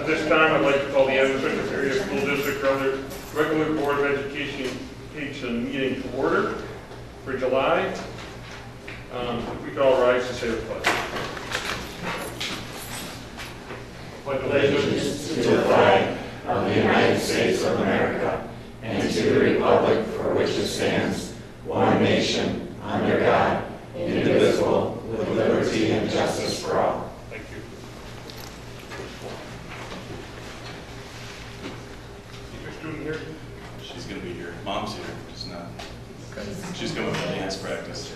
At this time, I'd like to call the Adams Area School District regular Board of Education meeting to order for July. If we could all rise to say the pledge. Allegiance to the flag of the United States of America and to the republic for which it stands, one nation, under God, indivisible, with liberty and justice for all. Thank you. Is your student here? She's going to be here. Mom's here, just not. Okay. She's coming from dance practice.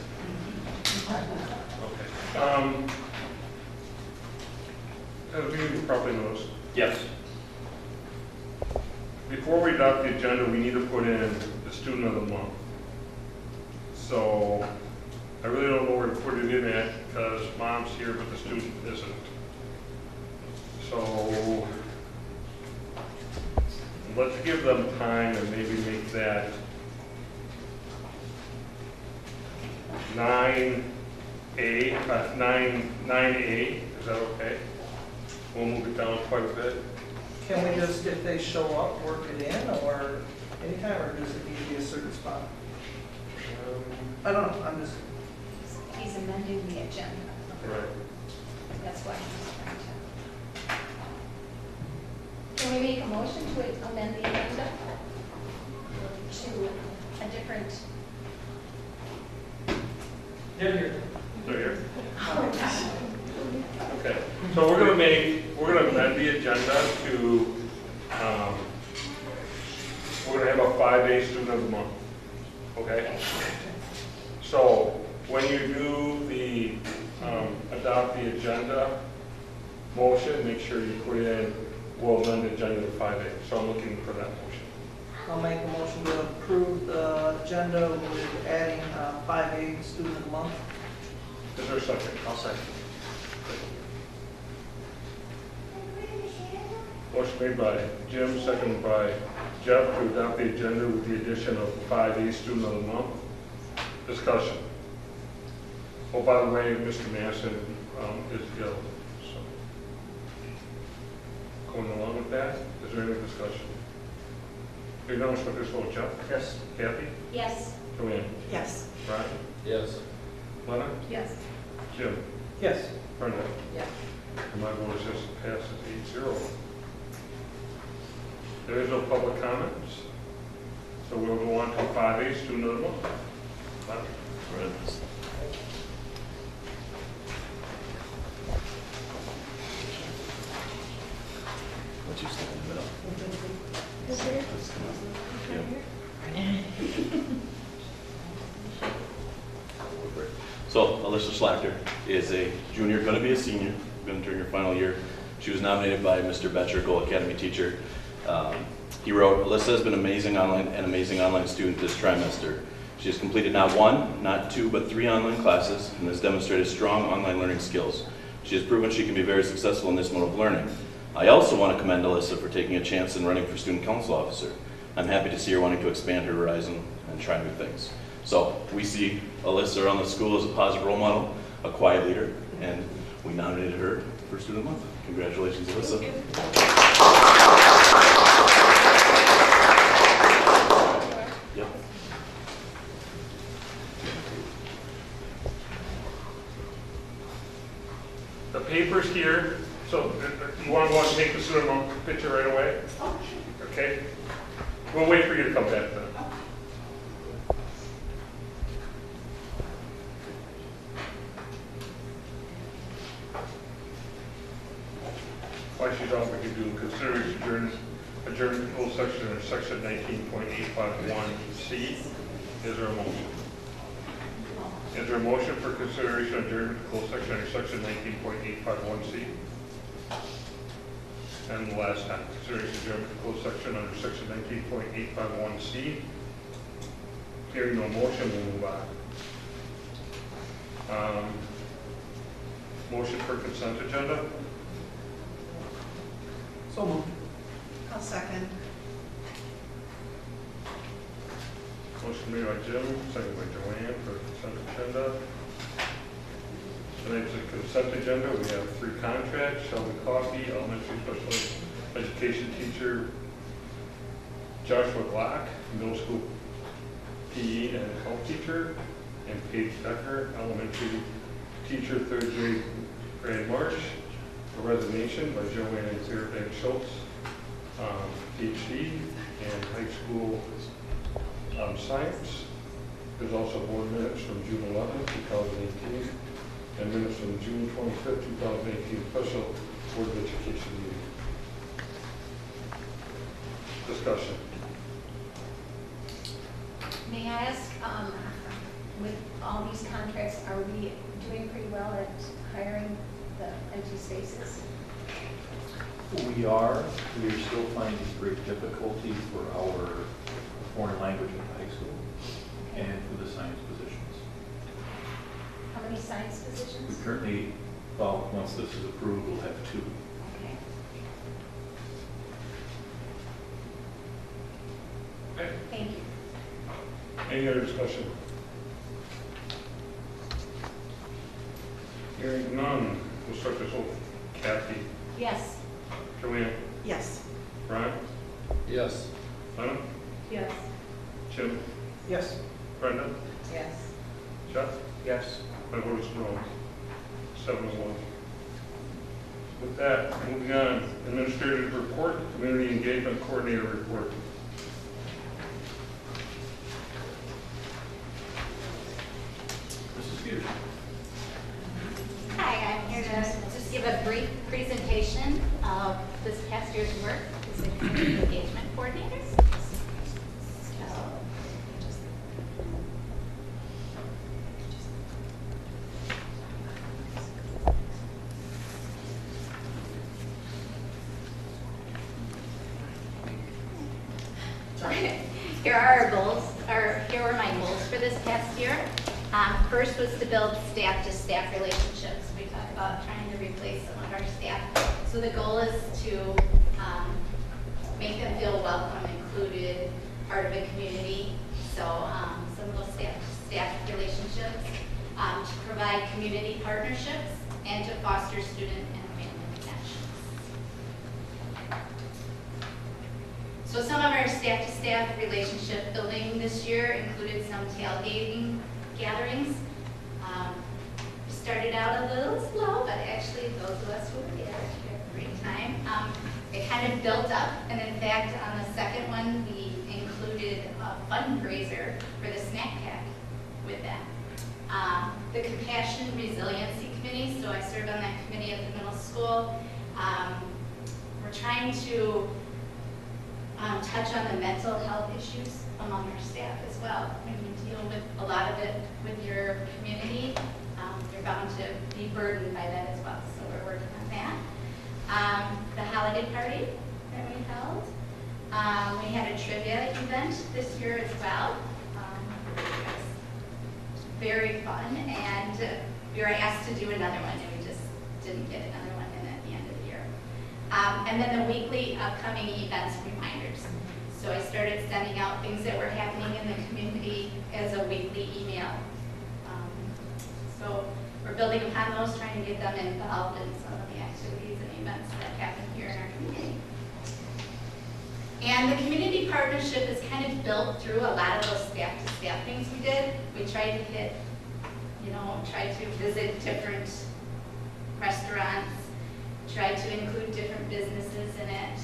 Okay. As you probably noticed. Yes. Before we adopt the agenda, we need to put in the student of the month. So I really don't know where to put it in at because mom's here, but the student isn't. So let's give them time and maybe make that 9A. Is that okay? We'll move it down quite a bit. Can we just, if they show up, work it in, or anytime, or does it need to be a certain spot? I don't know, I'm just, He's amending the agenda. Right. That's why he's trying to. Can we make a motion to amend the agenda to a different? they're here. So here. Okay. So we're gonna amend the agenda to, we're gonna have a 5A student of the month. Okay? So when you do the, adopt the agenda motion, make sure you put in, we'll amend the agenda to 5A. So I'm looking for that motion. I'll make a motion to approve the agenda with adding 5A student of the month. Is there a second? I'll second. Motion made by Jim, seconded by Jeff to adopt the agenda with the addition of 5A student of the month. Discussion. Oh, by the way, Mr. Masson is ill. So, going along with that, is there any discussion? Hearing none, Mr. Official, Jeff? Yes. Kathy? Yes. Joanne? Yes. Brian? Yes. Lena? Yes. Jim? Yes. Brenda? Yes. And my vote is yes, it passes 8-0. There is no public comments, so we'll go on to 5A, student of the month. Let you stand in the middle. So Alyssa Schlachter is a junior, going to be a senior, going to turn her final year. She was nominated by Mr. Betcher, Goal Academy teacher. He wrote, Alyssa has been an amazing online student this trimester. She has completed not one, not two, but 3 online classes and has demonstrated strong online learning skills. She has proven she can be very successful in this mode of learning. I also want to commend Alyssa for taking a chance in running for student council officer. I'm happy to see her wanting to expand her horizon and try new things. So we see Alyssa around the school as a positive role model, a quiet leader, and we nominated her for Student of the Month. Congratulations, Alyssa. Yep. The paper's here, so you want to go and take the student of the month picture right away? Okay? We'll wait for you to come back then. While she's on, we can do consideration adjournment to closed section under section 19.851C. Is there a motion? Is there a motion for consideration adjournment to closed section under section 19.851C? And the last time, consideration adjournment to closed section under section 19.851C. Hearing no motion, we'll move on. Motion for consent agenda? So moved. I'll second. Motion made by Jim, seconded by Joanne for consent agenda. Tonight's a consent agenda. We have 3 contracts. Shelby Coffee, elementary special education teacher Joshua Glock, middle school PE and health teacher, and Paige Decker, elementary teacher, third grade March. A resignation by Joanne and Sarah Bank Schultz, PhD, and high school science. There's also board minutes from June 11th, 2018, and minutes from June 25th, 2018, special Board of Education meeting. Discussion. May I ask, with all these contracts, are we doing pretty well at hiring the empty spaces? We are still finding great difficulty for our foreign language in high school and for the science positions. How many science We positions? currently, well, once this is approved, we'll have 2. Okay. Okay. Thank you. Any other discussion? Hearing none, we'll start this off. Kathy, Yes. Joanne, Yes. Brian, Yes. Lana, Yes. Jim, Yes. Brenda, Yes. Jeff. Yes. My vote is no. 7-1. With that, moving on, administrative report, community engagement coordinator report. Mrs. Peterson. Hi, I'm here to just give a brief presentation of this past year's work as a community engagement coordinator. Here are our goals, or here were my goals for this past year. First was to build staff-to-staff relationships. We talked about trying to replace some of our staff. So the goal is to make them feel welcome, included, part of a community. So some of those staff-to-staff relationships, to provide community partnerships, and to foster student and family connections. So some of our staff-to-staff relationship building this year included some tailgating gatherings. We started out a little slow, but actually those of us who were there had a great time. It kind of built up, and in fact, on the second one, we included a fundraiser for the snack pack with that. The Compassion Resiliency Committee, so I serve on that committee at the middle school. We're trying to touch on the mental health issues among our staff as well. When you deal with a lot of it with your community, you're bound to be burdened by that as well. So we're working on that. The holiday party that we held. We had a trivia event this year as well. It was very fun, and we were asked to do another one, and we just didn't get another one in at the end of the year. And then the weekly upcoming events reminders. So I started sending out things that were happening in the community as a weekly email. So we're building upon those, trying to get them involved in some of the activities and events that happen here in our community. And the community partnership is kind of built through a lot of those staff-to-staff things we did. We tried to hit, tried to visit different restaurants, tried to include different businesses in it.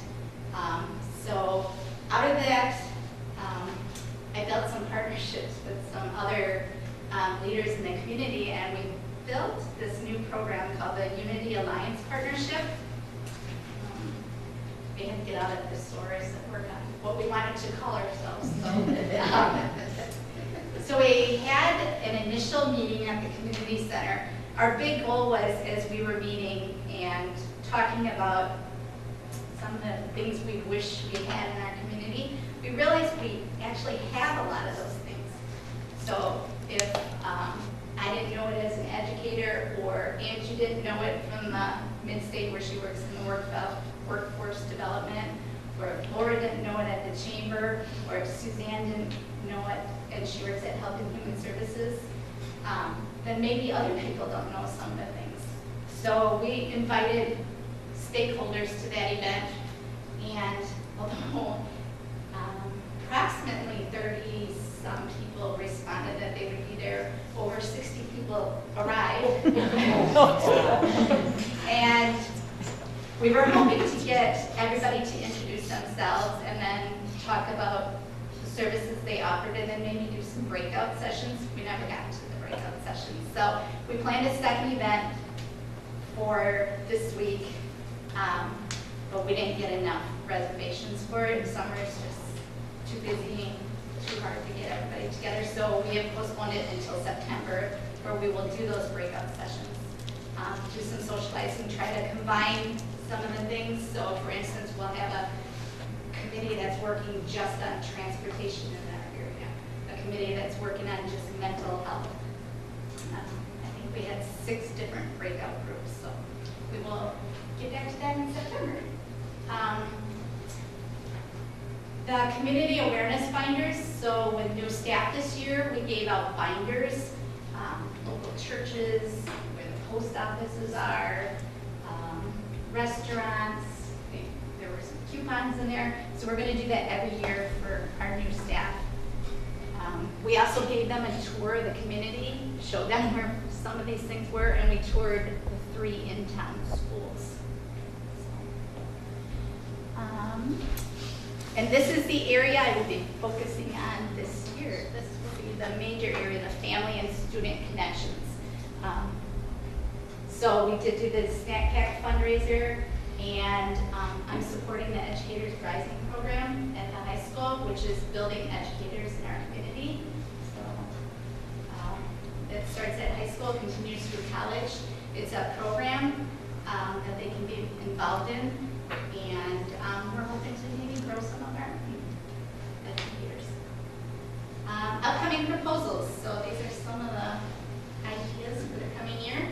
So out of that, I built some partnerships with some other leaders in the community, and we built this new program called the Unity Alliance Partnership. We had to get out of the thesaurus and work on what we wanted to call ourselves. So we had an initial meeting at the community center. Our big goal was, as we were meeting and talking about some of the things we wish we had in our community, we realized we actually have a lot of those things. So if I didn't know it as an educator, or Angie didn't know it from the Mid-State where she works in the workforce development, or if Laura didn't know it at the chamber, or if Suzanne didn't know it and she works at Health and Human Services, then maybe other people don't know some of the things. So we invited stakeholders to that event And although approximately 30-some people responded that they would be there, over 60 people arrived. And we were hoping to get everybody to introduce themselves and then talk about the services they offered and then maybe do some breakout sessions. We never got to the breakout sessions. So we planned a second event for this week, but we didn't get enough reservations for it. Summer's just too busy, too hard to get everybody together. So we have postponed it until September, where we will do those breakout sessions. Do some socializing, try to combine some of the things. So for instance, we'll have a committee that's working just on transportation in our area, a committee that's working on just mental health. I think we had 6 different breakout groups, so we will get back to that in September. The community awareness binders, so with new staff this year, we gave out binders, local churches, where the post offices are, restaurants, there were some coupons in there, so we're going to do that every year for our new staff. We also gave them a tour of the community, showed them where some of these things were, and we toured the 3 in-town schools. And this is the area I will be focusing on this year. This will be the major area, the family and student connections. So we did do the snack pack fundraiser, and I'm supporting the Educators Rising program at the high school, which is building educators in our community. So it starts at high school, continues through college. It's a program that they can be involved in, and we're hoping to maybe grow some of our educators. Upcoming proposals. So these are some of the ideas for the coming year.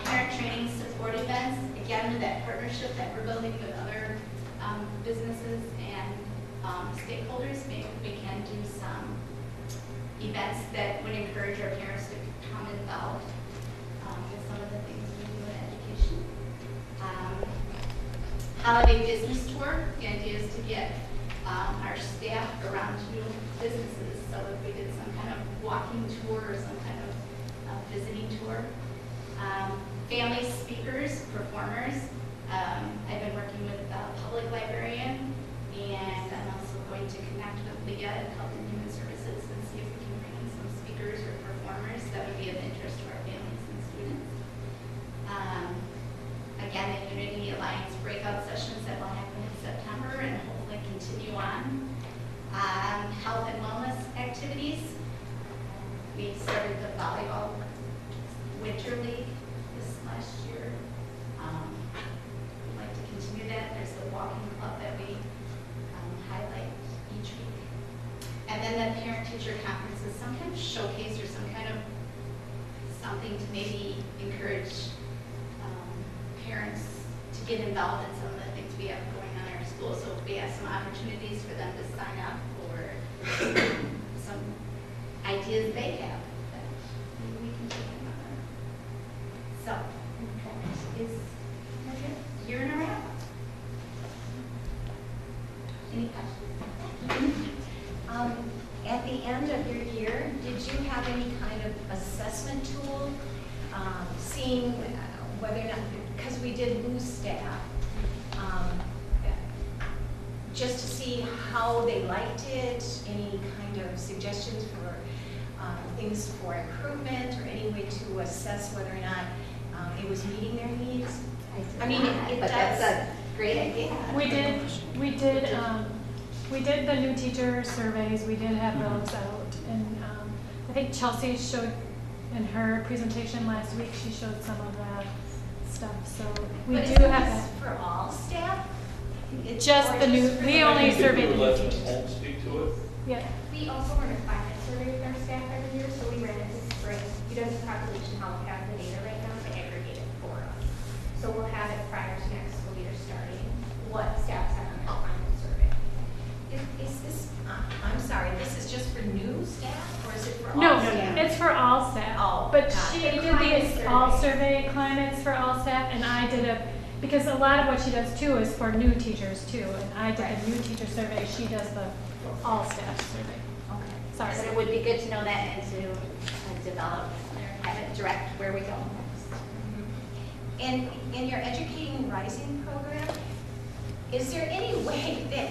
Parent training support events, again with that partnership that we're building with other businesses and stakeholders. Maybe we can do some events that would encourage our parents to become involved with some of the things we do in education. Holiday business tour. The idea is to get our staff around to businesses. So if we did some kind of walking tour or some kind of visiting tour. Family speakers, performers. I've been working with the public librarian, and I'm also going to connect with Leah at Health and Human Services and see if we can bring in some speakers or performers that would be of interest to our families and students. Again, the Unity Alliance breakout sessions that will happen in September and hopefully continue on. Health and wellness activities. We started the volleyball winter league this last year. We'd like to continue that. There's the walking club that we highlight each week. And then the parent-teacher conferences, some kind of showcase or some kind of something to maybe encourage parents to get involved in some of the things we have going on in our school. So we have some opportunities for them to sign up for some ideas they have that maybe we can take them on. So that is a year and a wrap. Any questions? At the end of your year, did you have any kind of assessment tool, seeing whether or not, because we did lose staff, just to see how they liked it, any kind of suggestions for things for improvement, or any way to assess whether or not it was meeting their needs? I mean, it but does. that's a great idea. We did the new teacher surveys. We did have those out, and I think Chelsea showed in her presentation last week. She showed some of that stuff. So we But do isn't have this that. for all staff? Just Or the new. for We the- only I think if surveyed we the were new let teachers. them speak to it. Yeah. We also run a climate survey with our staff every year, so we ran it this spring. He does the population health, has the data right now to aggregate it for us. So we'll have it prior to next school year starting, what staff have on their climate survey. Is this, I'm sorry, this is just for new staff, or is it for all No, staff? it's for all staff. Oh, But got she it. did Climate the all survey. survey climates for all staff, and I did a because a lot of what she does too is for new teachers too. And I did Right. the new teacher survey, she does the all staff survey. Okay. Sorry. But it would be good to know that and to develop, or have it direct where we go next. And in your Educating Rising program, is there any way that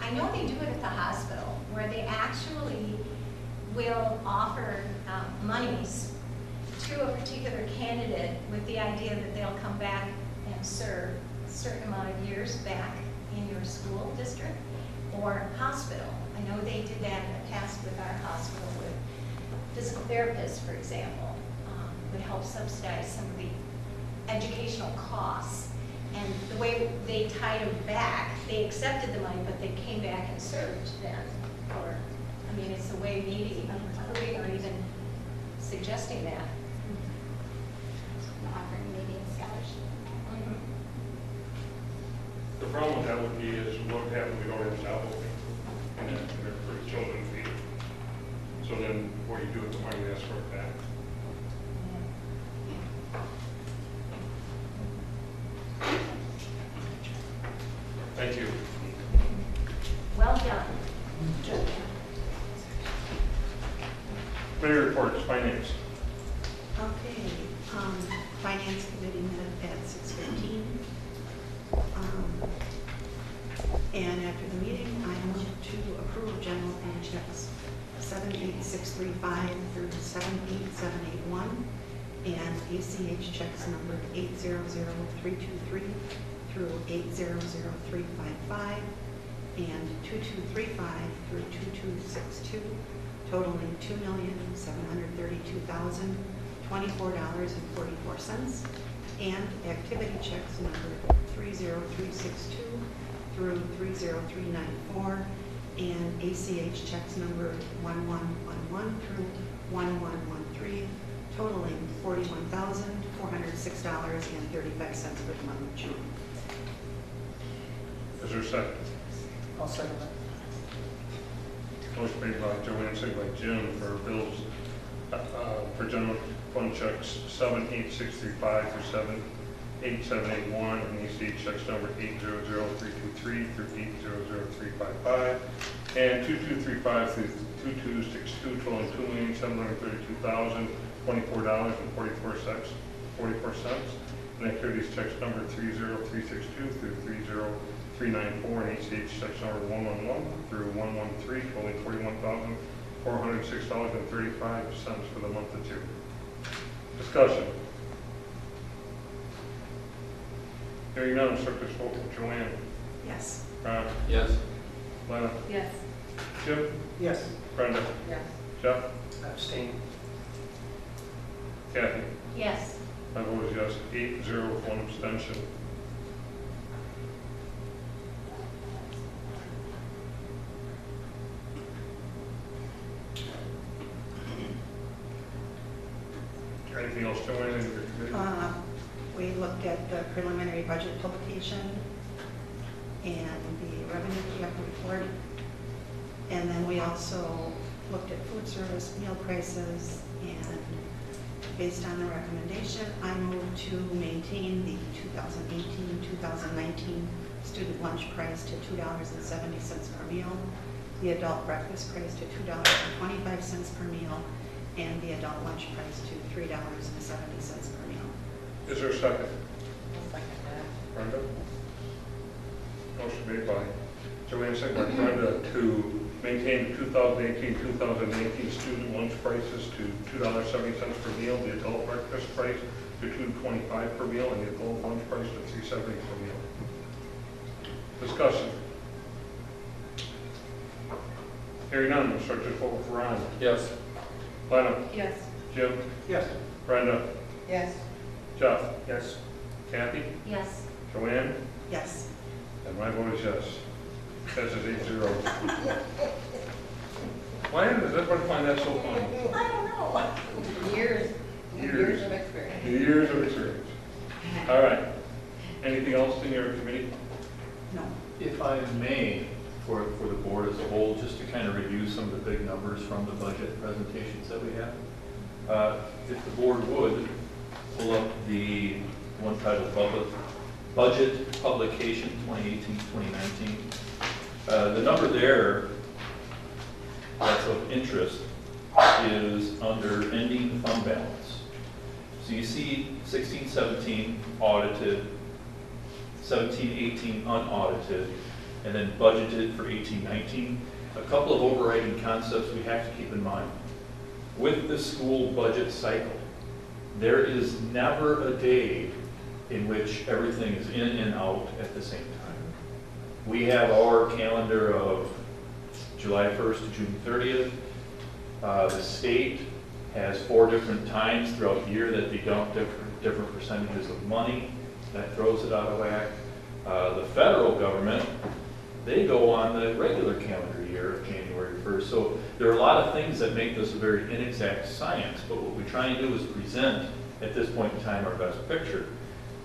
I know they do it at the hospital, where they actually will offer monies to a particular candidate with the idea that they'll come back and serve a certain amount of years back in your school district or hospital? I know they did that in the past with our hospital with physical therapists, for example, would help subsidize some of the educational costs. And the way they tied them back, they accepted the money, but they came back and served then. Or, I mean, it's a way maybe of including or even suggesting that. Offering maybe a scholarship. The problem with that would be is what would happen, we don't have a job opening, and then they're for children's feed. So then what do you do with the money, you ask for it back? Thank you. Well done. Committee reports, finance. Okay, Finance Committee met at 6:15. And after the meeting, I move to approve general fund checks 78635 through 78781, and ACH checks numbered 800323 through 800355, and 2235 through 2262, totaling $2,732,024.44, and activity checks numbered 30362 through 30394, and ACH checks numbered 1111 through 1113, totaling $41,406.35 for the month of June. Is there a second? I'll second that. Motion made by Joanne, seconded by Jim for bills, for general fund checks 78635 through 78781, and ACH checks number 800323 through 800355, and 2235 through 2262, totaling $2,732,024.44, and activities checks number 30362 through 30394, and ACH checks number 111 through 113, totaling $41,406.35 for the month of June. Discussion. Hearing none, clerk, please vote. Joanne. Yes. Ron. Yes. Lena. Yes. Jim. Yes. Brenda. Yes. Jeff. Abstain. Kathy. Yes. My vote is yes, 8-0 with one abstention. Anything else, Joanne, in your committee? We looked at the preliminary budget publication and the revenue collector report. And then we also looked at food service, meal prices, and based on the recommendation, I moved to maintain the 2018-2019 student lunch price to $2.70 per meal, the adult breakfast price to $2.25 per meal, and the adult lunch price to $3.70 per meal. Is there a second? Brenda? Motion made by Joanne, second by Brenda to maintain the 2018-2019 student lunch prices to $2.70 per meal, the adult breakfast price to $2.25 per meal, and the adult lunch price to $3.70 per meal. Discussion. Hearing none, we'll start to vote for Ron. Yes. Lena. Yes. Jim. Yes. Brenda. Yes. Jeff. Yes. Kathy. Yes. Joanne. Yes. And my vote is yes. Passes 8-0. Why does everybody find that so funny? I don't know. Years of experience. Years of experience. All right. Anything else in your committee? No. If I may, for the board as a whole, just to kind of review some of the big numbers from the budget presentations that we have. If the board would, pull up the one titled budget publication 2018-2019. The number there that's of interest is under ending fund balance. So you see 16-17 audited, 17-18 unaudited, and then budgeted for 18-19. A couple of overriding concepts we have to keep in mind. With the school budget cycle, there is never a day in which everything is in and out at the same time. We have our calendar of July 1st to June 30th. The state has 4 different times throughout the year that they dump different percentages of money. That throws it out of whack. The federal government, they go on the regular calendar year of January 1st. So there are a lot of things that make this a very inexact science, but what we try and do is present at this point in time our best picture.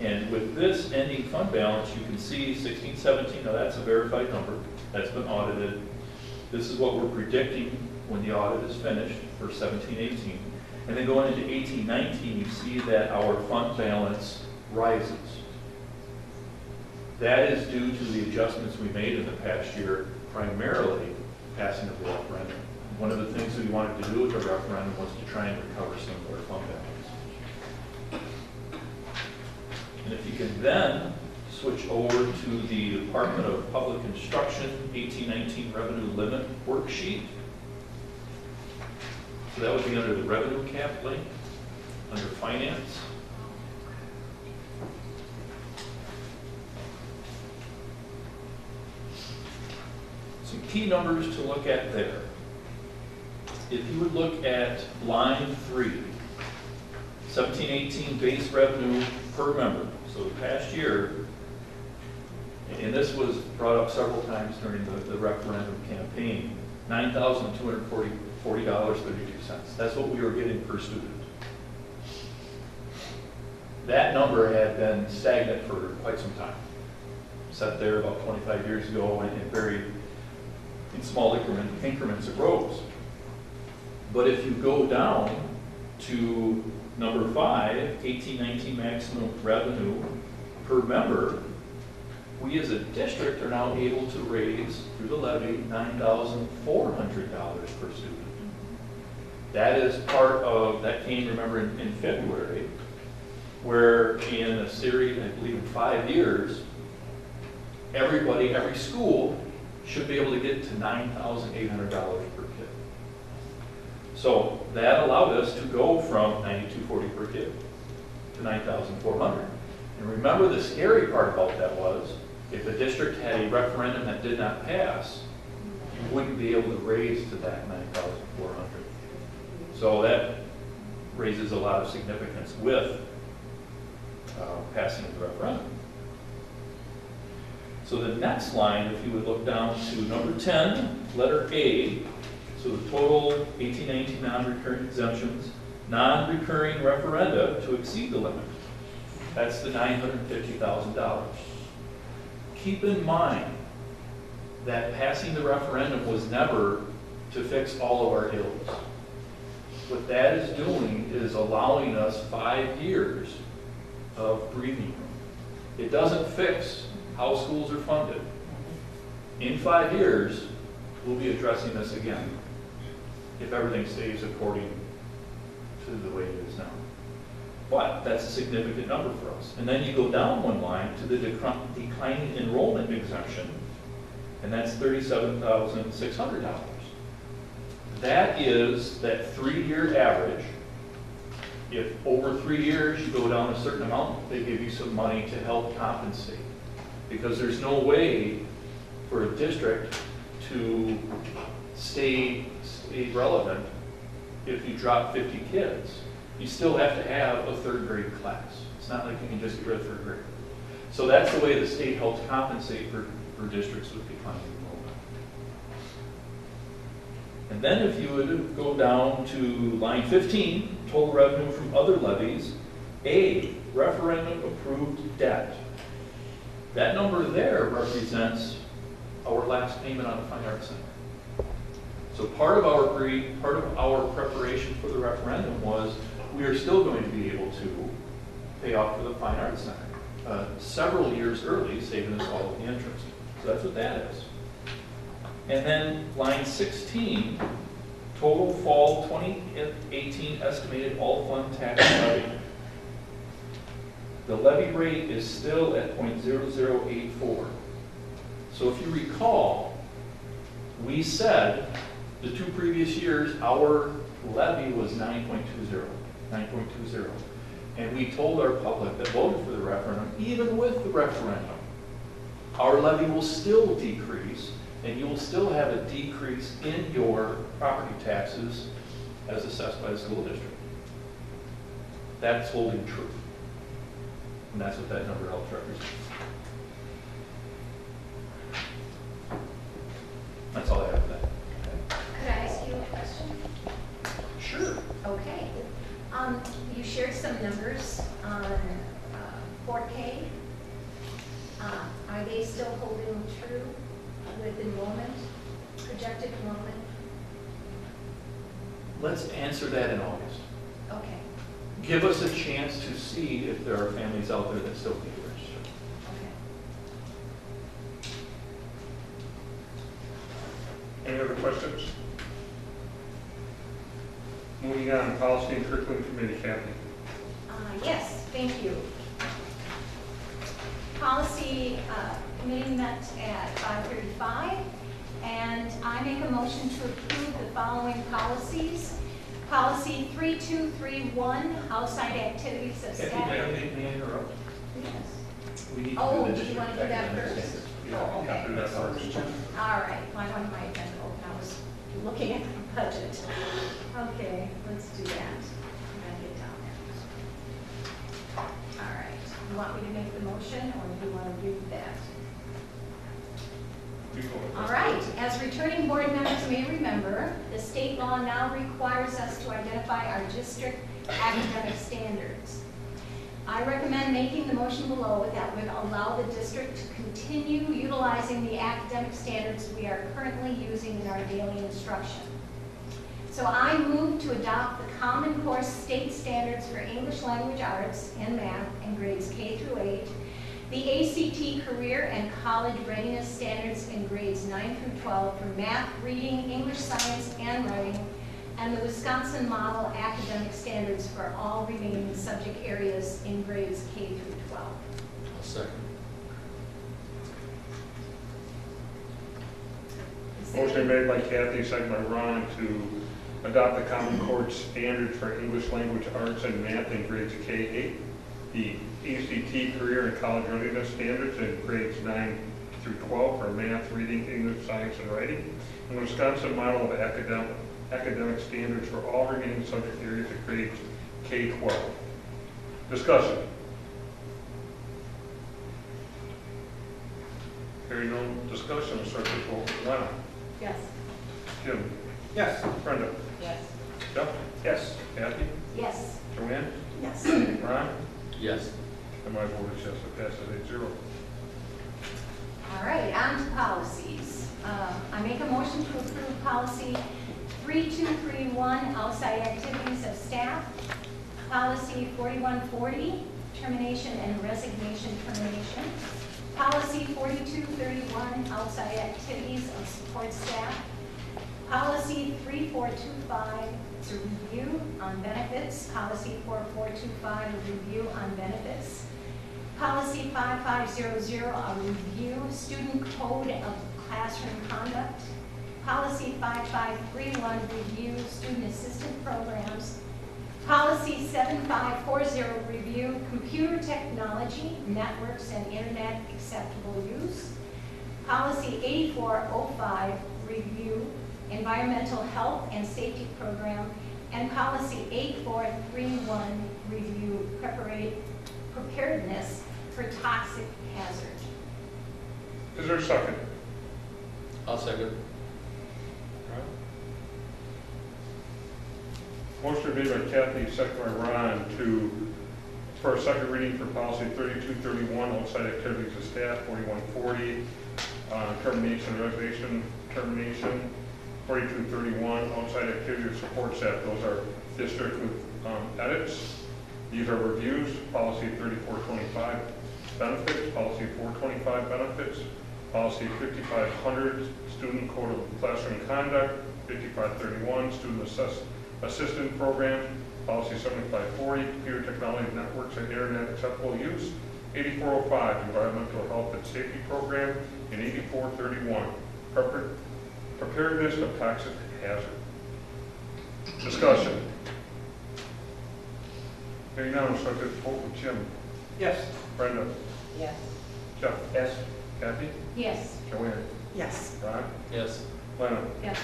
And with this ending fund balance, you can see 16-17, now that's a verified number, that's been audited. This is what we're predicting when the audit is finished for 17-18. And then going into 18-19, you see that our fund balance rises. That is due to the adjustments we made in the past year, primarily passing of the referendum. One of the things that we wanted to do with the referendum was to try and recover some of our fund balance. And if you can then switch over to the Department of Public Instruction 18-19 revenue limit worksheet. So that would be under the revenue cap link, under finance. Some key numbers to look at there. If you would look at line 3, 17-18 base revenue per member. So the past year, and this was brought up several times during the referendum campaign, $9,240.32. That's what we were getting per student. That number had been stagnant for quite some time. Set there about 25 years ago and very in small increments it rose. But if you go down to number 5, 18-19 maximum revenue per member, we as a district are now able to raise through the levy $9,400 per student. That is part of, that came, remember, in February, where in a series, I believe in 5 years, every school should be able to get to $9,800 per kid. So that allowed us to go from $9,240 per kid to $9,400. And remember, the scary part about that was, if the district had a referendum that did not pass, you wouldn't be able to raise to that $9,400. So that raises a lot of significance with passing of the referendum. So the next line, if you would look down to number 10, letter A, so the total 18-19 non-recurring exemptions, non-recurring referenda to exceed the limit. That's the $950,000. Keep in mind that passing the referendum was never to fix all of our ills. What that is doing is allowing us 5 years of breathing room. It doesn't fix how schools are funded. In 5 years, we'll be addressing this again if everything stays according to the way it is now. But that's a significant number for us. And then you go down one line to the declining enrollment exemption, and that's $37,600. That is that 3-year average. If over 3 years you go down a certain amount, they give you some money to help compensate. Because there's no way for a district to stay relevant if you drop 50 kids. You still have to have a 3rd grade class. It's not like you can just get rid of 3rd grade. So that's the way the state helps compensate for districts with declining enrollment. And then if you would go down to line 15, total revenue from other levies, A, referendum approved debt. That number there represents our last payment on the Fine Arts Center. So part of our preparation for the referendum was we are still going to be able to pay off for the Fine Arts Center. several years early, saving us all of the interest. So that's what that is. And then line 16, total fall 2018 estimated all-fund tax levy. The levy rate is still at .0084. So if you recall, we said the 2 previous years, our levy was 9.20. And we told our public that voted for the referendum, even with the referendum, our levy will still decrease, and you will still have a decrease in your property taxes as assessed by the school district. That's holding true. And that's what that number helps represent. That's all I have for that. Could I ask you a question? Sure. Okay. You shared some numbers on Fort K. Are they still holding true with enrollment, projected enrollment? Let's answer that in August. Okay, Give us a chance to see if there are families out there that still need to register. okay. Any other questions? Moving on, Policy and Curriculum Committee, Kathy. Yes, thank you. Policy committee met at 5:35, and I make a motion to approve the following policies. Policy 3231, outside activities of Kathy, staff. may I interrupt? Yes. We need to Oh, do the do you district want to do that academic first? standards. Yeah, Oh, I'll okay. do that first. All right, well, I wanted my agenda open, I was looking at the budget. Okay, let's do that. I gotta get down there. All right, you want me to make the motion, or do you want to read that? You go ahead. All right, as returning board members may remember, the state law now requires us to identify our district academic standards. I recommend making the motion below that would allow the district to continue utilizing the academic standards we are currently using in our daily instruction. So I move to adopt the Common Core state standards for English language arts and math in grades K through 8, the ACT career and college readiness standards in grades 9 through 12 for math, reading, English, science, and writing, and the Wisconsin model academic standards for all remaining subject areas in grades K through 12. I'll second. Motion made by Kathy, second by Ron, to adopt the Common Core standards for English language arts and math in grades K-8, the ACT career and college readiness standards in grades 9 through 12 for math, reading, English, science, and writing, and the Wisconsin model of academic standards for all remaining subject areas at grades K-12. Discussion. Hearing no discussion, start the vote. Lana? Yes. Jim? Yes. Brenda? Yes. Jeff? Yes. Kathy? Yes. Joanne? Yes. Ron? Yes. And my vote is yes, it passes 8-0. All right, on to policies. I make a motion to approve policy 3231, outside activities of staff. Policy 4140, termination and resignation termination. Policy 4231, outside activities of support staff. Policy 3425, it's a review on benefits. Policy 4425, a review on benefits. Policy 5500, a review, student code of classroom conduct. Policy 5531, review, student assistant programs. Policy 7540, review, computer technology, networks, and internet acceptable use. Policy 8405, review, environmental health and safety program. And policy 8431, review, preparedness for toxic hazard. Is there a second? I'll second. Motion made by Kathy, second by Ron, for a second reading for policy 3231, outside activities of staff, 4140, termination, resignation, termination, 4231, outside activities of support staff. Those are district with edits. These are reviews. Policy 3425, benefits. 55 benefits, policy 5500 student code of classroom conduct, 5531 student assistant program, policy 7540 computer technology networks and internet acceptable use, 8405 environmental health and safety program, and 8431 preparedness of toxic hazard. Discussion. Hearing none, we'll start the vote with Jim. Yes. Brenda. Yes. Jeff. Yes. Kathy. Yes. Joanne. Yes. Ron. Yes. Lena. Yes.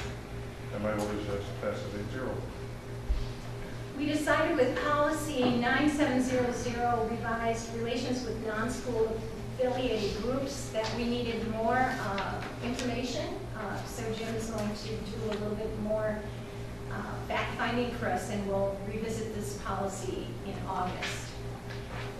And my vote is yes, passes 8-0. We decided with policy 9700 revised relations with non-school affiliated groups that we needed more information. So Jim is going to do a little bit more fact-finding for us, and we'll revisit this policy in August.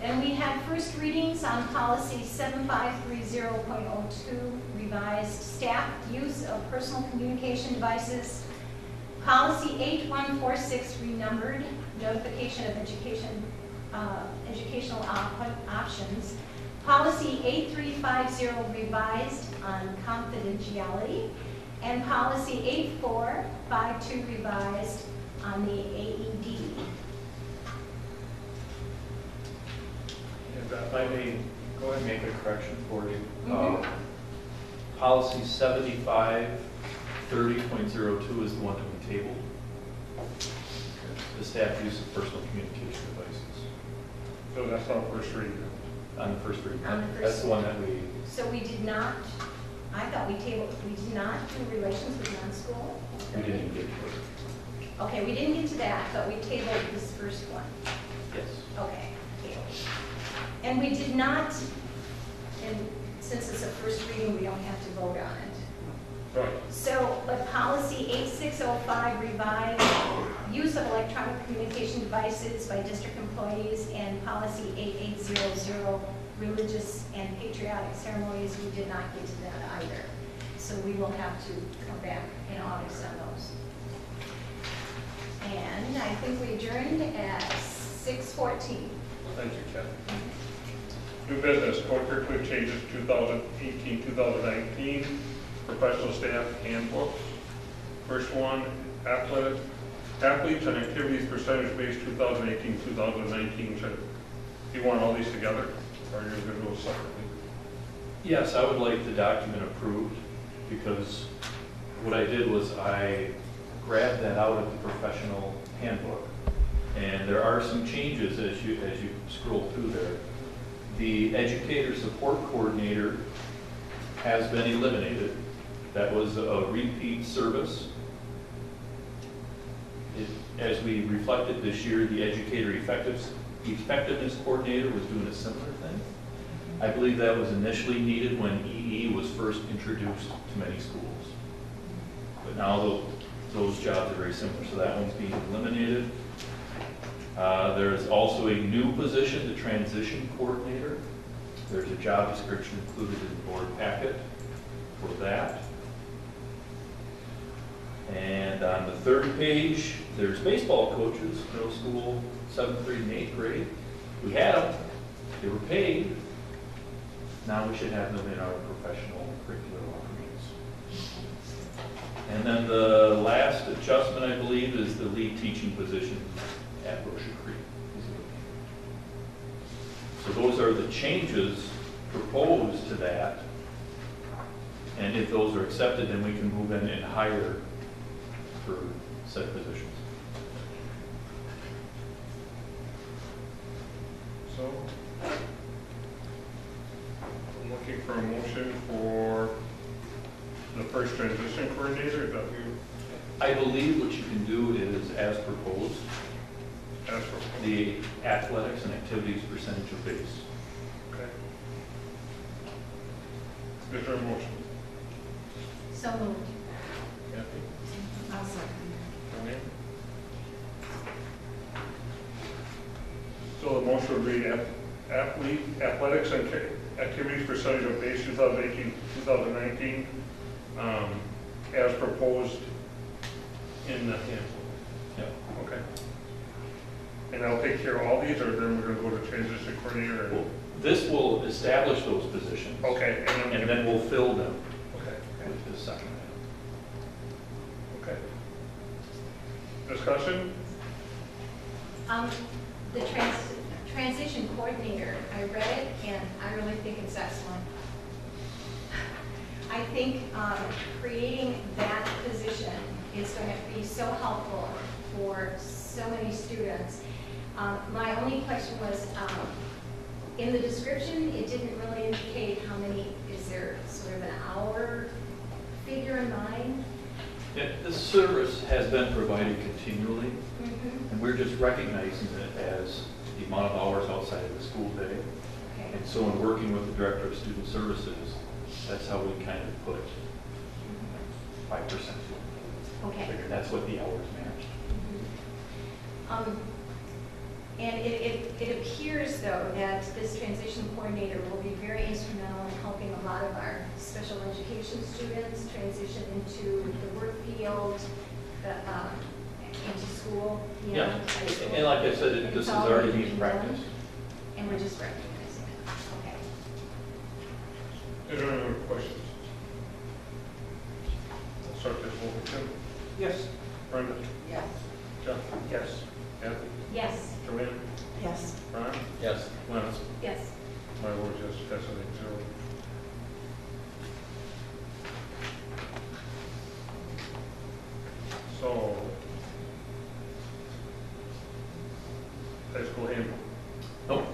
Then we had first readings on policy 7530.02, revised staff use of personal communication devices. Policy 8146, renumbered, notification of educational options. Policy 8350, revised on confidentiality. And policy 8452, revised on the AED. If I may go ahead and make a correction for you. Mhm. Policy 7530.02 is the one that we tabled. The staff use of personal communication devices So that's our first reading. on the first reading. On the first That's the one that we, So we did not, I thought we tabled, we did not do relations with non-school? we didn't get to it. Okay, we didn't get to that, but we tabled this first one. Yes. Okay. And we did not, and since it's a first reading, we don't have to vote on it. Right. So, but policy 8605 revised use of electronic communication devices by district employees, and policy 8800 religious and patriotic ceremonies, we did not get to that either. So we will have to come back in August on those. And I think we adjourned at 6:14. Thank you, Kathy. New business, co-curricular changes 2018-2019, professional staff handbooks. First one, athletes and activities percentage-based 2018-2019. Do you want all these together, or are you going to go separately? Yes, I would like the document approved, because what I did was I grabbed that out of the professional handbook. And there are some changes as you scroll through there. The educator support coordinator has been eliminated. That was a repeat service. As we reflected this year, the educator effectiveness coordinator was doing a similar thing. I believe that was initially needed when EE was first introduced to many schools. But now those jobs are very similar, so that one's being eliminated. There is also a new position, the transition coordinator. There's a job description included in the board packet for that. And on the third page, there's baseball coaches, middle school, 7th grade and 8th grade. We had them, they were paid. Now we should have them in our professional curricular offerings. And then the last adjustment, I believe, is the lead teaching position at Rocher Creek. So those are the changes proposed to that. And if those are accepted, then we can move in and hire for said positions. So, I'm looking for a motion for the first transition coordinator. Is that you? I believe what you can do is, as proposed, Ask for. the athletics and activities percentage of base. Okay. Is there a motion? So moved. Kathy? I'll second. Joanne? So the motion would read athletics and activities percentage of base 2018-2019 as proposed in the handbook. Yep. Okay. And I'll take care of all these, or then we're going to go to transition coordinator? We'll This will establish those positions. Okay, And then we'll fill them okay, with the second item. okay. Discussion? The transition coordinator, I read it and I really think it's excellent. I think creating that position is going to be so helpful for so many students. My only question was, in the description, it didn't really indicate how many, is there sort of an hour figure in mind? Yeah, this service has been provided continually, and we're just recognizing it as the amount of hours outside of the school day. Okay. And so in working with the Director of Student Services, that's how we kind of put 5%. Okay. Figure that's what the hours matched. And it appears, though, that this transition coordinator will be very instrumental in helping a lot of our special education students transition into the work field, into school, Yeah, high school. and like I said, this It's is already being being done, practiced. And we're just recognizing it. Okay. Is there any other questions? We'll start this one with Tim. Yes. Brenda? Yes. Jeff? Yes. Kathy? Yes. Joanne? Yes. Ron? Yes. Lynn? Yes. My vote is yes, passes 8-0. So, high school handbook. Nope.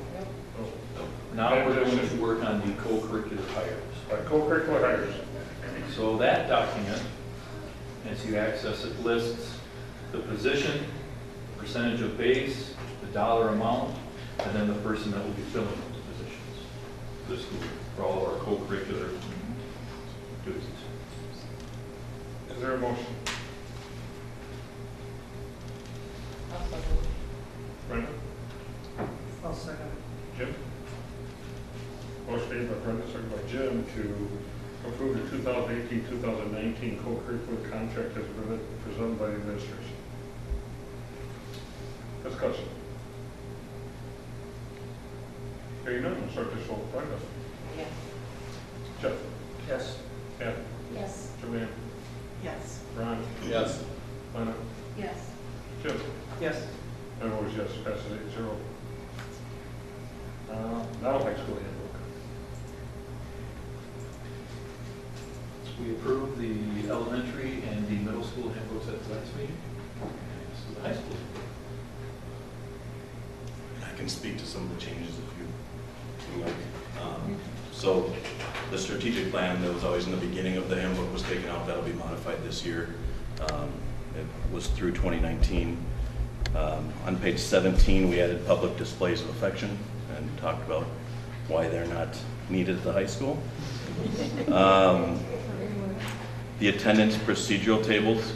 Oh, Now we're going to work on the co-curricular hires. by co-curricular hires. So that document, as you access it, lists the position, percentage of base, the dollar amount, and then the person that will be filling those positions this school year for all of our co-curricular duties. Is there a motion? Brenda? I'll second. Jim? Motion made by Brenda, seconded by Jim to approve the 2018-2019 co-curricular contract as presented by the administration. Discussion. Hearing none, we'll start this vote. Brenda? Yes. Jeff? Yes. Kathy? Yes. Joanne? Yes. Ron? Yes. Lena? Yes. Jim? Yes. My vote is yes, passes 8-0. Now high school handbook. We approved the elementary and the middle school handbooks at the last meeting. So the high school. I can speak to some of the changes if you like. So the strategic plan that was always in the beginning of the handbook was taken out. That'll be modified this year. It was through 2019. On page 17, we added public displays of affection and talked about why they're not needed at the high school. The attendance procedural tables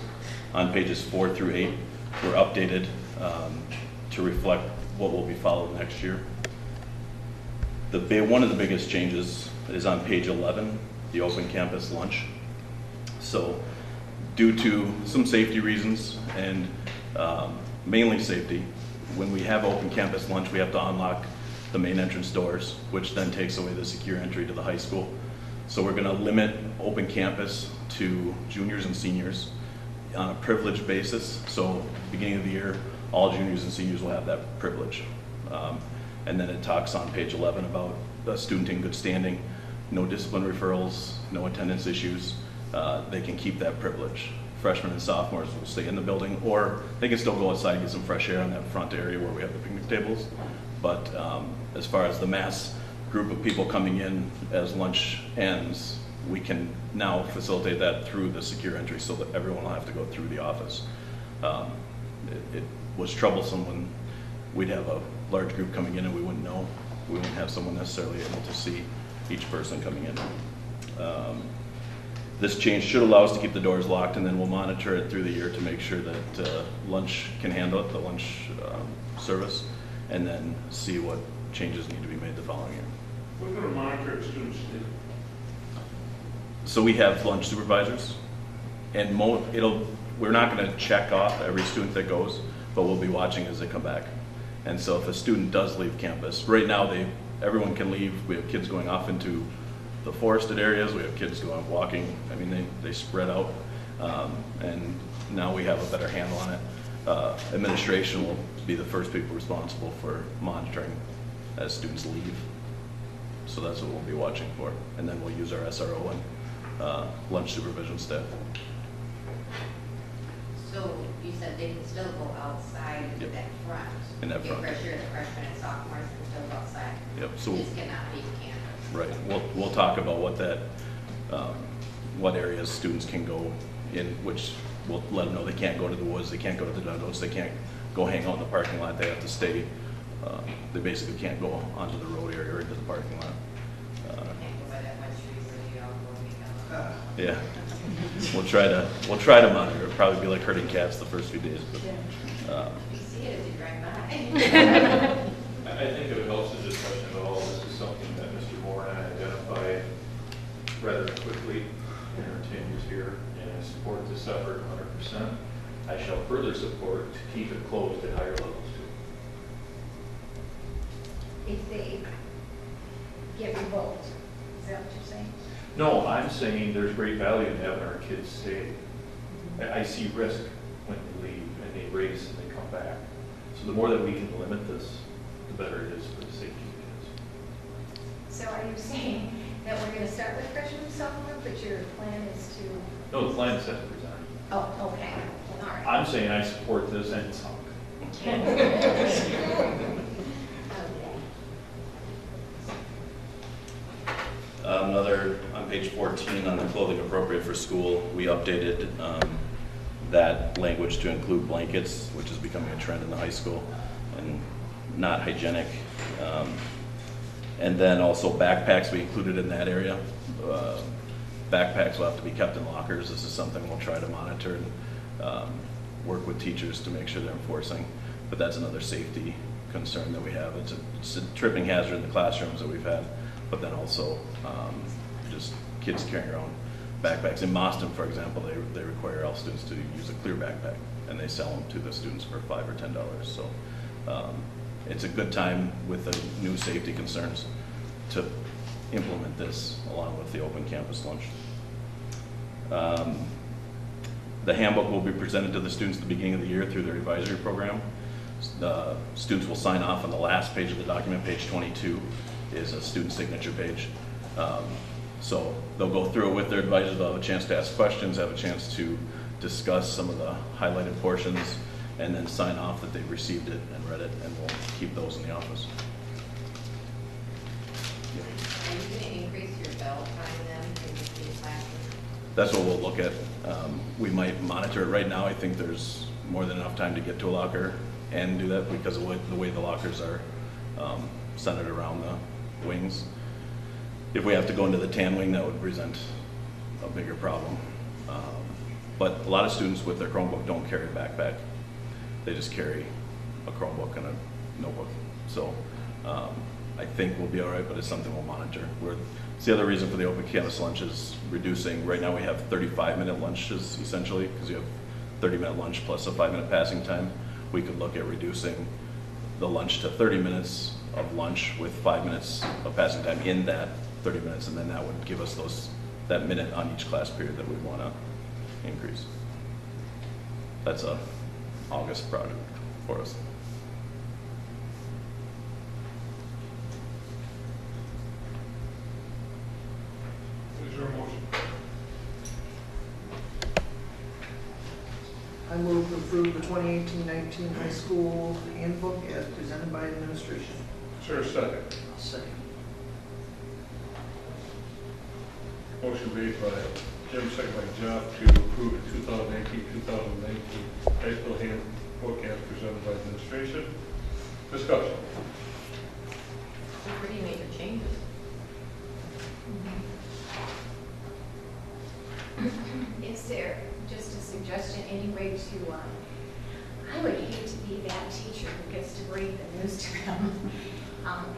on pages 4 through 8 were updated to reflect what will be followed next year. One of the biggest changes is on page 11, the open campus lunch. So due to some safety reasons and mainly safety, when we have open campus lunch, we have to unlock the main entrance doors, which then takes away the secure entry to the high school. So we're going to limit open campus to juniors and seniors on a privileged basis. So beginning of the year, all juniors and seniors will have that privilege. And then it talks on page 11 about the student in good standing, no discipline referrals, no attendance issues. They can keep that privilege. Freshmen and sophomores will stay in the building, or they can still go outside and get some fresh air on that front area where we have the picnic tables. But as far as the mass group of people coming in as lunch ends, we can now facilitate that through the secure entry so that everyone will have to go through the office. It was troublesome when we'd have a large group coming in and we wouldn't know. We wouldn't have someone necessarily able to see each person coming in. This change should allow us to keep the doors locked, and then we'll monitor it through the year to make sure that lunch can handle it, the lunch service, and then see what changes need to be made the following year. We're going to monitor the students. So we have lunch supervisors, and we're not going to check off every student that goes, but we'll be watching as they come back. And so if a student does leave campus, right now everyone can leave. We have kids going off into the forested areas. We have kids going walking. I mean, they spread out. And now we have a better handle on it. Administration will be the first people responsible for monitoring as students leave. So that's what we'll be watching for. And then we'll use our SRO and lunch supervision staff. So you said they can still go outside in Yep. that front? In that front. Your freshmen, the freshmen and sophomores can still go outside? Yep. So This cannot be campus? right. We'll talk about what that, what areas students can go in, which we'll let them know they can't go to the woods, they can't go to the dugouts, they can't go hang out in the parking lot. They have to stay. They basically can't go onto the road area or into the parking lot. Can't go by that much trees or you all go make Yeah. We'll try to monitor. It'll probably be like herding cats the first few days, but, You see it as you drive by. I think if it helps the discussion at all, this is something that Mr. Moore and I identified rather quickly in our tenures here, and I support this effort 100%. I shall further support to keep it closed at higher levels too. If they get revoked, is that what you're saying? No, I'm saying there's great value in having our kids stay. I see risk when they leave and they race and they come back. So the more that we can limit this, the better it is for the safety of the kids. So are you saying that we're going to start with freshman and sophomore, but your plan is to? No, the plan is set to present. Oh, okay, all right. I'm saying I support this and it's hung. Okay. Another, on page 14, on the clothing appropriate for school, we updated that language to include blankets, which is becoming a trend in the high school, and not hygienic. And then also backpacks, we included in that area. Backpacks will have to be kept in lockers. This is something we'll try to monitor and work with teachers to make sure they're enforcing. But that's another safety concern that we have. It's a tripping hazard in the classrooms that we've had, but then also just kids carrying around backpacks. In Boston, for example, they require all students to use a clear backpack, and they sell them to the students for $5 or $10. So it's a good time with the new safety concerns to implement this along with the open campus lunch. The handbook will be presented to the students at the beginning of the year through their advisory program. The students will sign off on the last page of the document. Page 22 is a student signature page. So they'll go through it with their advisor. They'll have a chance to ask questions, have a chance to discuss some of the highlighted portions, and then sign off that they've received it and read it, and we'll keep those in the office. Are you going to increase your bell time then in these classes? That's what we'll look at. We might monitor it right now. I think there's more than enough time to get to a locker and do that because of the way the lockers are centered around the wings. If we have to go into the tan wing, that would present a bigger problem. But a lot of students with their Chromebook don't carry a backpack. They just carry a Chromebook and a notebook. So I think we'll be all right, but it's something we'll monitor. It's the other reason for the open campus lunch is reducing. Right now we have 35-minute lunches essentially because you have 30-minute lunch plus a 5-minute passing time. We could look at reducing the lunch to 30 minutes of lunch with 5 minutes of passing time in that 30 minutes, and then that would give us that minute on each class period that we want to increase. That's a August project for us. Is there a motion? I move to approve the 2018-19 high school handbook as presented by administration. Is there a second? I'll second. Motion made by Jim, second by Jeff to approve the 2018-2019 high school handbook as presented by administration. Discussion. Some pretty major changes. Is there, just a suggestion, any way to, I would hate to be that teacher who gets to break the news to them.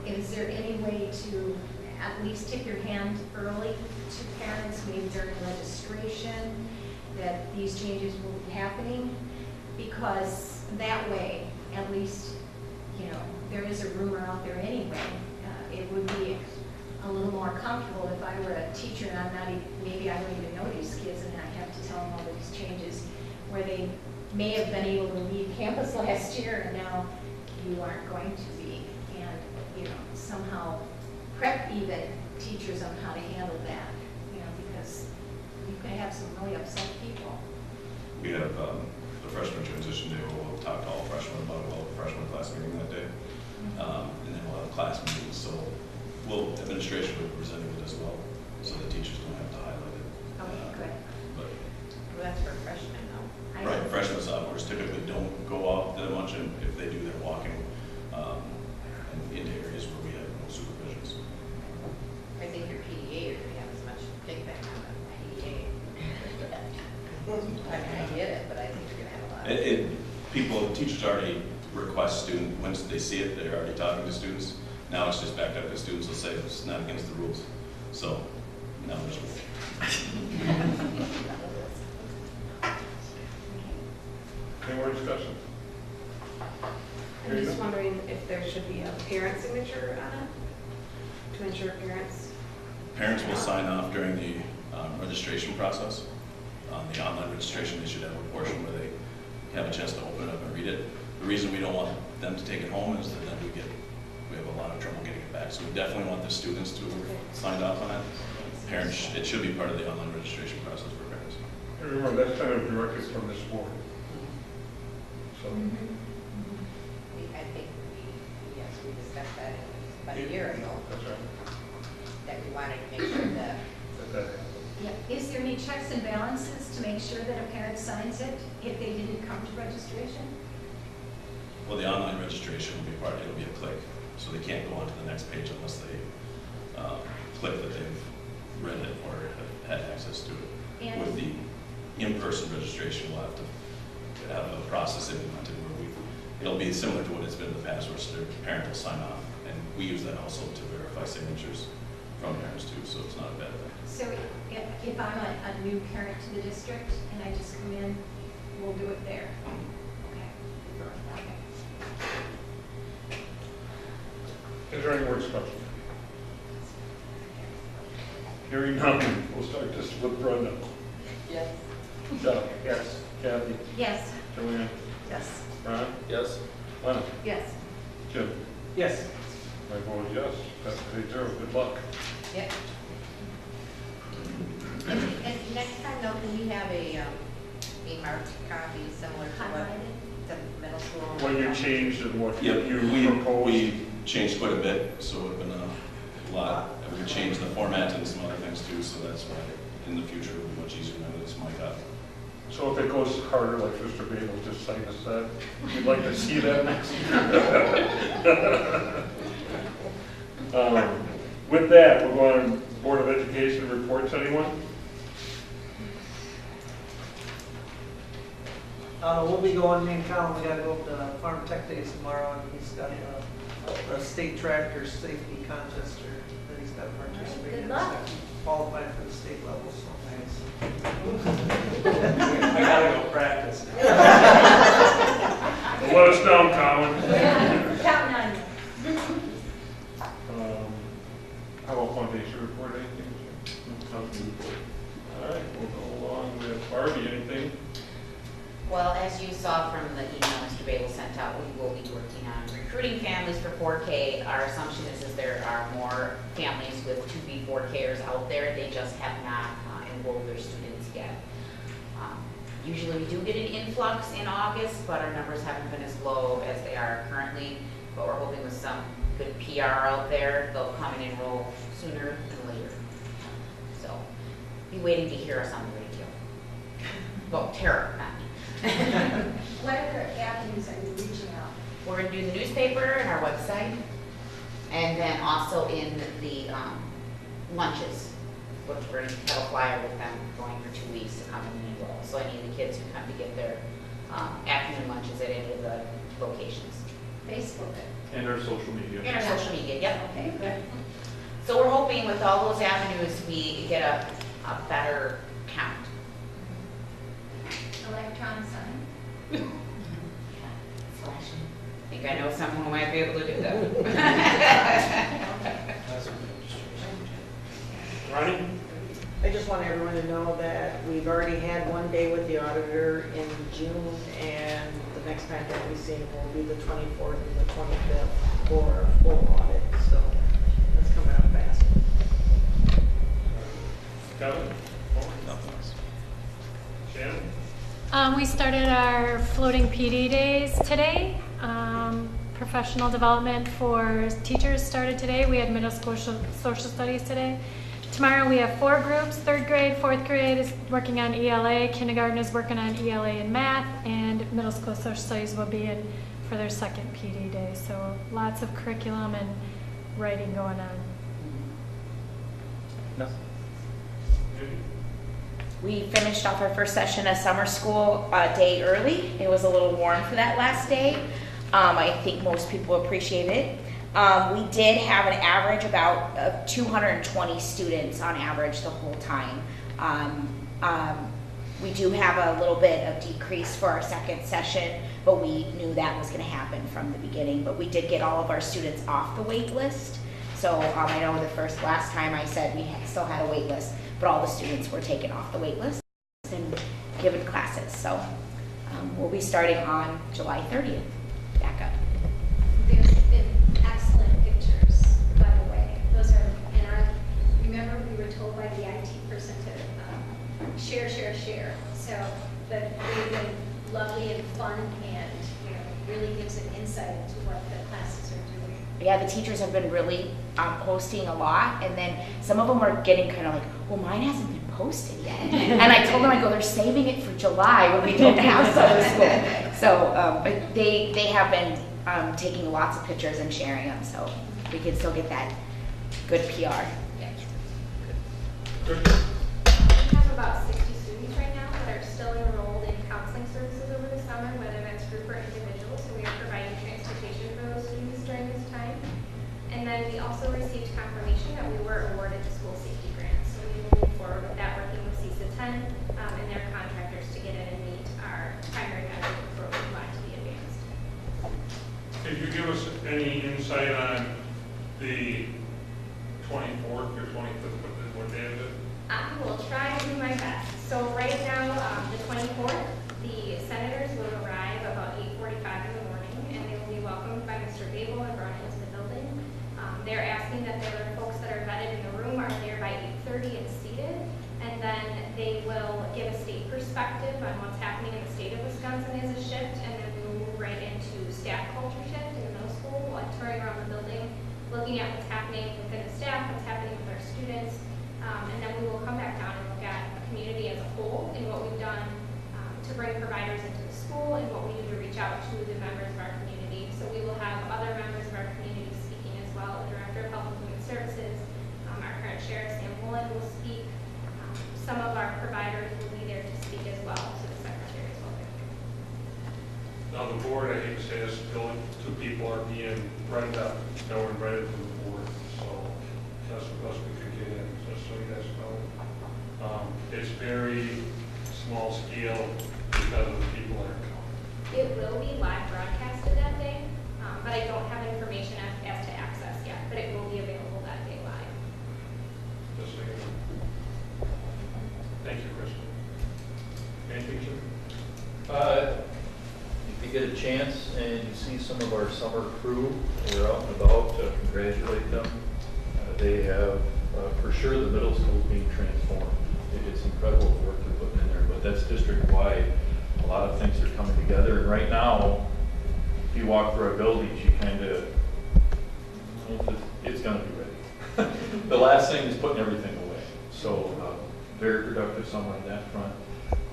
Is there any way to at least tip your hand early to parents, maybe during registration, that these changes will be happening? Because that way, at least, there is a rumor out there anyway. it would be a little more comfortable if I were a teacher and I'm not, maybe I don't even know these kids and I have to tell them all these changes where they may have been able to leave campus last year and now you aren't going to be. And, somehow prep even teachers on how to handle that, because you can have some really upset people. We have the freshman transition day, we'll talk to all freshmen about it, all the freshman class meeting that day. And then we'll have class meetings, so administration will be presenting it as well, so the teachers don't have to highlight it. Okay, good. But, Well, that's for freshmen, though. right, freshmen, sophomores typically don't go out that much, and if they do, they're walking into areas where we have no supervisions. I think your PDA, you're gonna have as much kickback on the PDA. I mean, I get it, but I think you're gonna have a lot. Teachers already request student, once they see it, they're already talking to students. Now it's just backed up because students will say it's not against the rules. So now there's Any more discussion? I'm just wondering if there should be a parent signature on it to ensure parents. Parents will sign off during the registration process. On the online registration, they should have a portion where they have a chance to open it up and read it. The reason we don't want them to take it home is that then we have a lot of trouble getting it back. So we definitely want the students to sign off on it. Parents, it should be part of the online registration process for parents. And remember, that's kind of directed from this board. So, I think we discussed that about a year ago, that's right. that we wanted to make sure that That- Yeah. Is there any checks and balances to make sure that a parent signs it if they didn't come to registration? Well, the online registration will be it'll be a click. So they can't go on to the next page unless they click that they've read it or have had access to it. And- With the in-person registration, we'll have to have a process implemented where it'll be similar to what it's been in the past, where their parent will sign off. And we use that also to verify signatures from parents too, so it's not a bad thing. So if I'm a new parent to the district and I just come in, we'll do it there? Okay. Is there any more discussion? Hearing none, we'll start this with Brenda. yes. Chuck? Yes. Kathy? Yes. Joanne? Yes. Ron? Yes? Lana? Yes. Jim? Yes. My vote is yes. That's 8-0. Good luck. Yep. And next time though, can we have a marked copy similar to what Highlighted? the middle school? What you changed and what Yep, you proposed? we changed quite a bit, so it would have been a lot. And we changed the format and some other things too, so that's why in the future it will be much easier now that it's my copy. So if it goes harder, like Mr. Babel just cite us that, we'd like to see that next year. With that, we're going to Board of Education reports, anyone? We'll be going, me and Colin, we gotta go up to Farm Tech Days tomorrow, and he's got a state tractor safety contest that he's got to participate in. Good luck. He's qualified for the state level, so I gotta go practice. Let us know, Colin. Counting on you. How about foundation report, anything? All right, we'll go along with Barbie, anything? Well, as you saw from the email Mr. Babel sent out, we will be working on recruiting families for 4K. Our assumption is there are more families with 2B 4Kers out there. They just have not enrolled their students yet. Usually we do get an influx in August, but our numbers haven't been as low as they are currently. But we're hoping with some good PR out there, they'll come and enroll sooner than later. So, be waiting to hear us on the radio. Well, Tara, not me. What other avenues are you reaching out? We're going to do the newspaper and our website, and then also in the lunches, which we're going to have a flyer with them going for 2 weeks to come and enroll. So any of the kids who come to get their afternoon lunches at any of the locations. Facebook? And our social media. And our social media, yep. Okay, good. So we're hoping with all those avenues, we get a better count. Electron sign? Flashing. I think I know someone who might be able to do that. Ronnie? I just want everyone to know that we've already had one day with the auditor in June, and the next time that we see him will be the 24th and the 25th for a full audit, so that's coming up fast. Kevin? Nothing else. Shannon? We started our floating PD days today. Professional development for teachers started today. We had middle school social studies today. Tomorrow we have 4 groups. 3rd grade, 4th grade is working on ELA, kindergarten is working on ELA and math, and middle school social studies will be in for their 2nd PD day. So lots of curriculum and writing going on. No. We finished off our first session of summer school a day early. It was a little warm for that last day. I think most people appreciate it. We did have an average about 220 students on average the whole time. We do have a little bit of decrease for our 2nd session, but we knew that was going to happen from the beginning. But we did get all of our students off the wait list. So I know last time I said we still had a wait list, but all the students were taken off the wait list and given classes. So we'll be starting on July 30th. Back up. There's been excellent pictures, by the way. Those are, and remember we were told by the IT person to share. So, but they've been lovely and fun, and really gives an insight into what the classes are doing. Yeah, the teachers have been really posting a lot, and then some of them are getting kind of like, well, mine hasn't been posted yet. And I told them, I go, they're saving it for July when we don't have summer school. So but they have been taking lots of pictures and sharing them, so we can still get that good PR. Yeah. We have about 60 students right now that are still enrolled in counseling services over the summer, whether that's group or individual. So we are providing transportation for those students during this time. And then we also received confirmation that we were awarded the school safety grant. So we will move forward with that, working with CISA 10 and their contractors to get in and meet our primary measure before we move on to the advanced. Could you give us any insight on the 24th or 25th, what day is it? I will try to do my best. So right now, the 24th, the senators will arrive about 8:45 in the morning, and they will be welcomed by Mr. Babel and brought into the building. They're asking that there are folks that are vetted in the room are there by 8:30 and seated, and then they will give a state perspective on what's happening in the state of Wisconsin as a shift, and then we will move right into staff culture shift in the middle school, like touring around the building, looking at what's happening within the staff, what's happening with our students, and then we will come back down and look at a community as a whole and what we've done to bring providers into the school and what we do to reach out to the members of our community. So we will have other members of our community speaking as well. The Director of Health and Human Services, our current Sheriff Sam Woolen will speak. Some of our providers will be there to speak as well, so the Secretary as well. Now, the board, I hate to say this, still 2 people are being bred up, now we're invited to the board, so that's the best we could get in, just so you guys know. It's very small scale because of the people that are coming. It will be live broadcasted that day, but I don't have information as to access yet, but it will be available that day live. Just so you know. Thank you, Kristen. Anything, Jim? If you get a chance and you see some of our summer crew, we're out and about, congratulate them. They have, for sure, the middle school is being transformed. It's incredible the work they're putting in there, but that's district-wide. A lot of things are coming together, and right now, if you walk through our buildings, you kind of, it's going to be ready. The last thing is putting everything away. So, very productive summer on that front.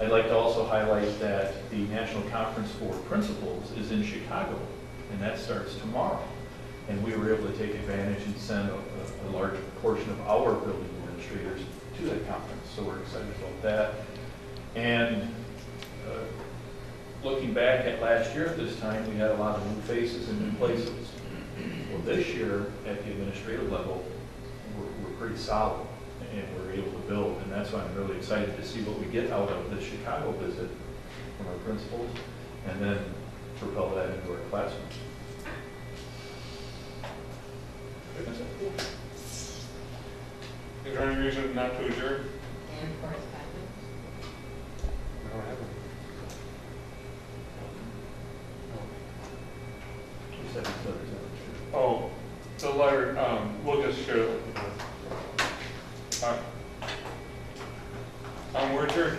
I'd like to also highlight that the National Conference for Principals is in Chicago, and that starts tomorrow. And we were able to take advantage and send a large portion of our building administrators to that conference, so we're excited about that. And looking back at last year at this time, we had a lot of new faces and new places. Well, this year, at the administrative level, we're pretty solid, and we're able to build, and that's why I'm really excited to see what we get out of the Chicago visit from our principals, and then propel that into our classrooms. there any reason not to adjourn? And correspondence? I don't have any. Oh, the letter, we'll just share it. We're adjourned.